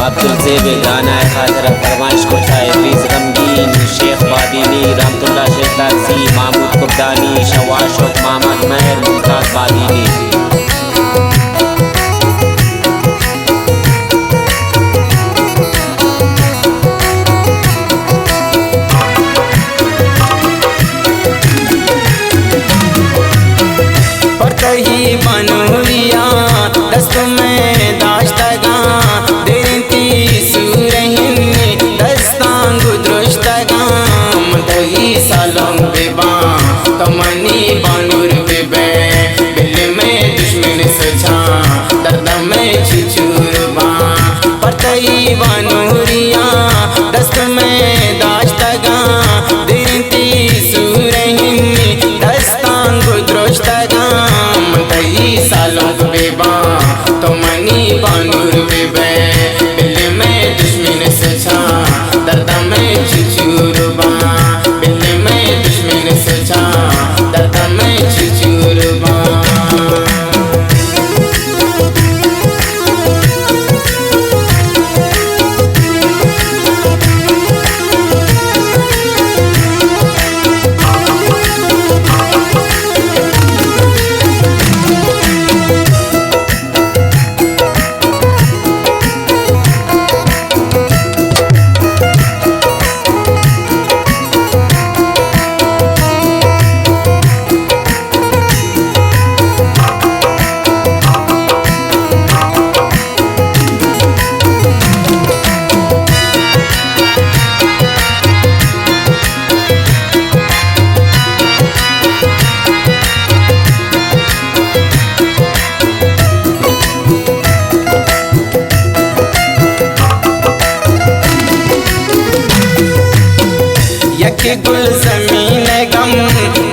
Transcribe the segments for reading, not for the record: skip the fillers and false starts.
अब्दुल ज़ेब गाना है खातिर फरमाइश को इब्रीज़ गमगीन शेख बादीनी रहमतुल्लाह शेख तारसी महमूद कुब्दानी शवाश मोहम्मद महर मुमताज़ बादीनी। ही बनूरिया दस्त में दाश्तगा देती सूरहिन दस्तांग दुरुश्तगा मदही सालों बेबा तमनी बनूर बेबे दिल में दुश्मन सजा दर्द में छिचुरबा परतही बनूरिया दस्त में दाश्तगा देती सूरहिन दस्तांग दुरुश्तगा सालों बेबा तो मनी बानूर बेबे दिल में दुश्मन सजा दर्द में छिचुरबा दिल में दुश्मन सजा दर्द में छिचुरबा। गुल ज़मीन गम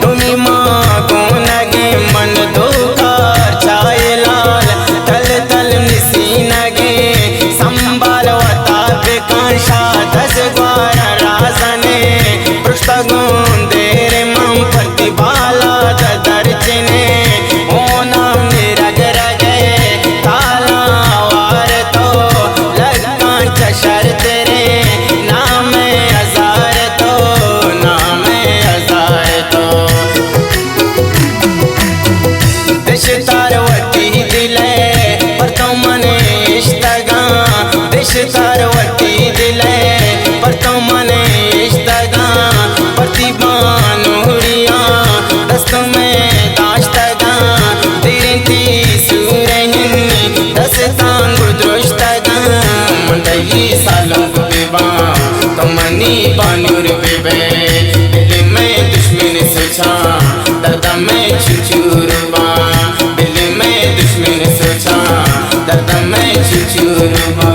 तुमी माँ को नगे मन दुकार छाए लाल तल तल निसी नगे संभाल वता बेकांशा दस ग्वार राजने पृष्ठगुण देर मम प्रतिभाला दर्चने ओ नाम निरग रगे ताला वार तो लगान चशर तेरे नाम हजार तारवटी दिले पर तो मने इश्तगा दिश तारवटी दिले पर तो मने इश्तगा प्रतिबानुरिया दस्त में दाश्तगा दिरती सूरहिन दस्तांग दुरुश्तगा मंडही सालों बेबा तो मनी बानूर बेबे दिल में दुश्मन सजा दर्द में छिचुरबा दर्द में छिचुरबा।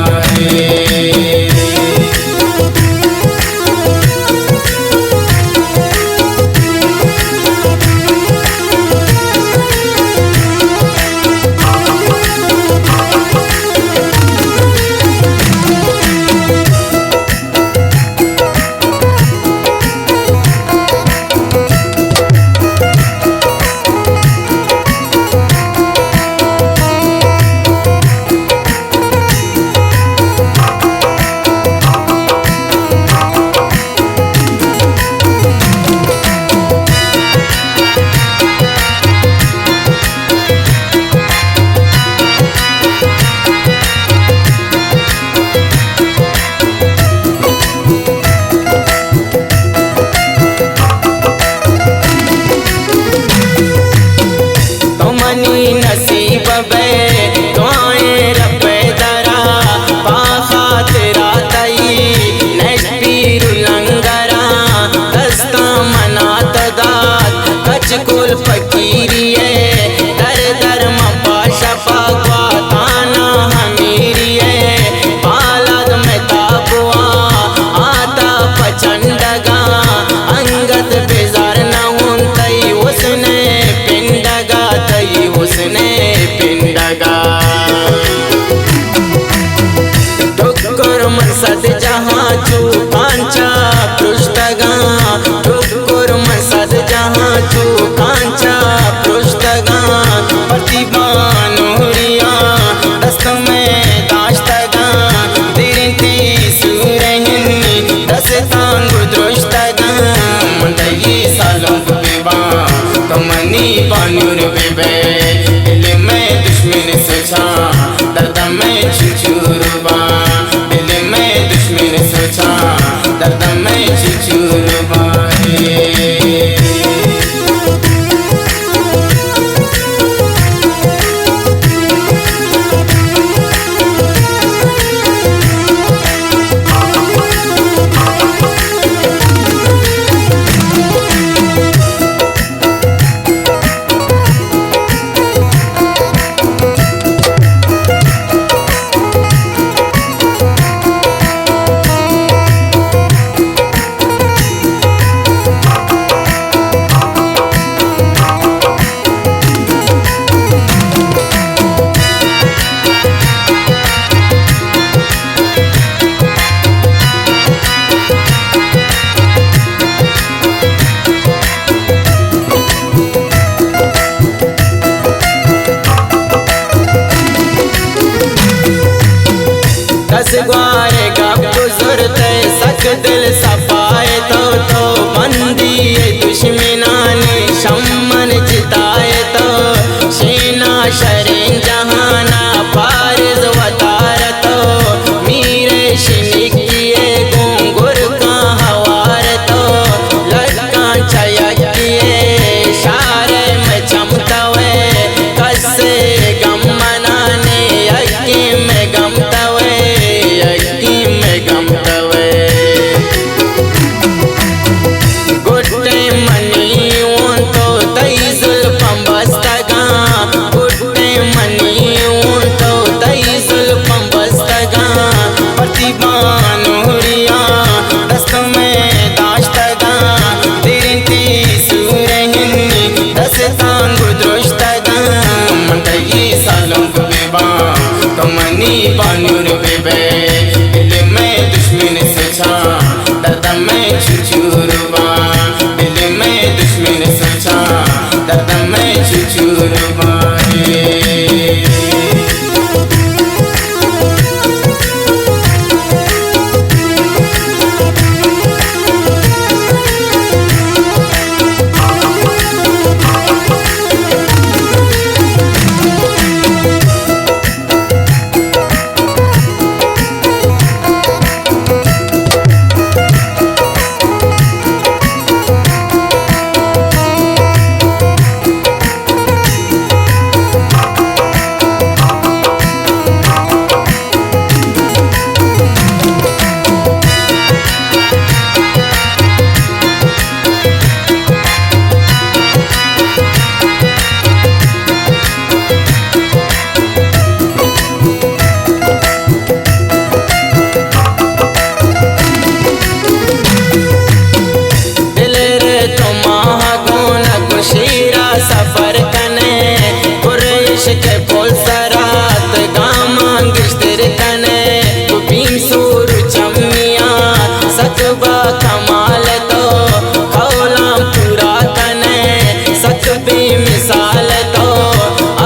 में चुचुरुबा दिल में दुश्मन सोचा दर्द में चुचुरुबा कसगवारे का गुजरते सक दिल सफाए तो बंदी दुश्मनाने शम्मन जिताए तो शेना शरीन जहाना फारिज वतार तो मीरे शिनिकिए गुंगुर का हवार तो लड़का छयकिए शारे में चमतवे कसे गम मनाने यकी में गमतवे गुट्टे मनी तो तैजुल पंबस्तगा गुट्टे मनी तो तैजुल पंबस्तगा प्रतिबान हुरिया दस्त में दाश्तगा तिरती सूरहिनी दस्तान गुद्रुश्तगा मंडई सालों बेबा कमनी बानुर बेबे दिल में दुश्मन से छा दर्द में चुचुरुबा दिल में दुश्मन से छा दर्द में चुचुरुबा सफर कने कुरैश के बोल सरात गामां गिश्तर कने भीम सूर चमिया सकबा कमाल तो कौलाम पूरा कने सकबी मिसाल तो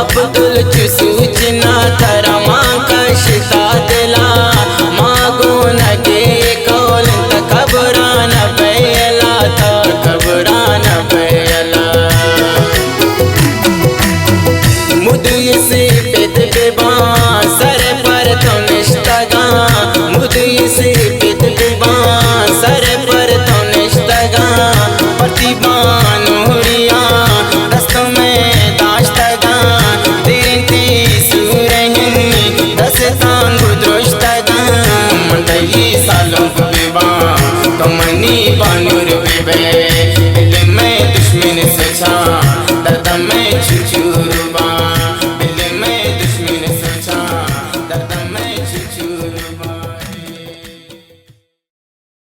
अब्दुल चुसूचना तरमा कशिता दिला मागो नगे कौल तकबरान बैला तो कबरान बैला मुदुइसी पित बिबा सर पर तो निष्ठगा मुदुइसी पित बिबा सर पर तो निष्ठगा प्रतिबान हुरिया दस्त में दाश्तगा तिरती सूरहिनी दस्तान गुद्रुश्तगा मंडई सालों बिबा कमनी बानुर बिबे दिल में दुश्मन से छा दर्द में चुचुर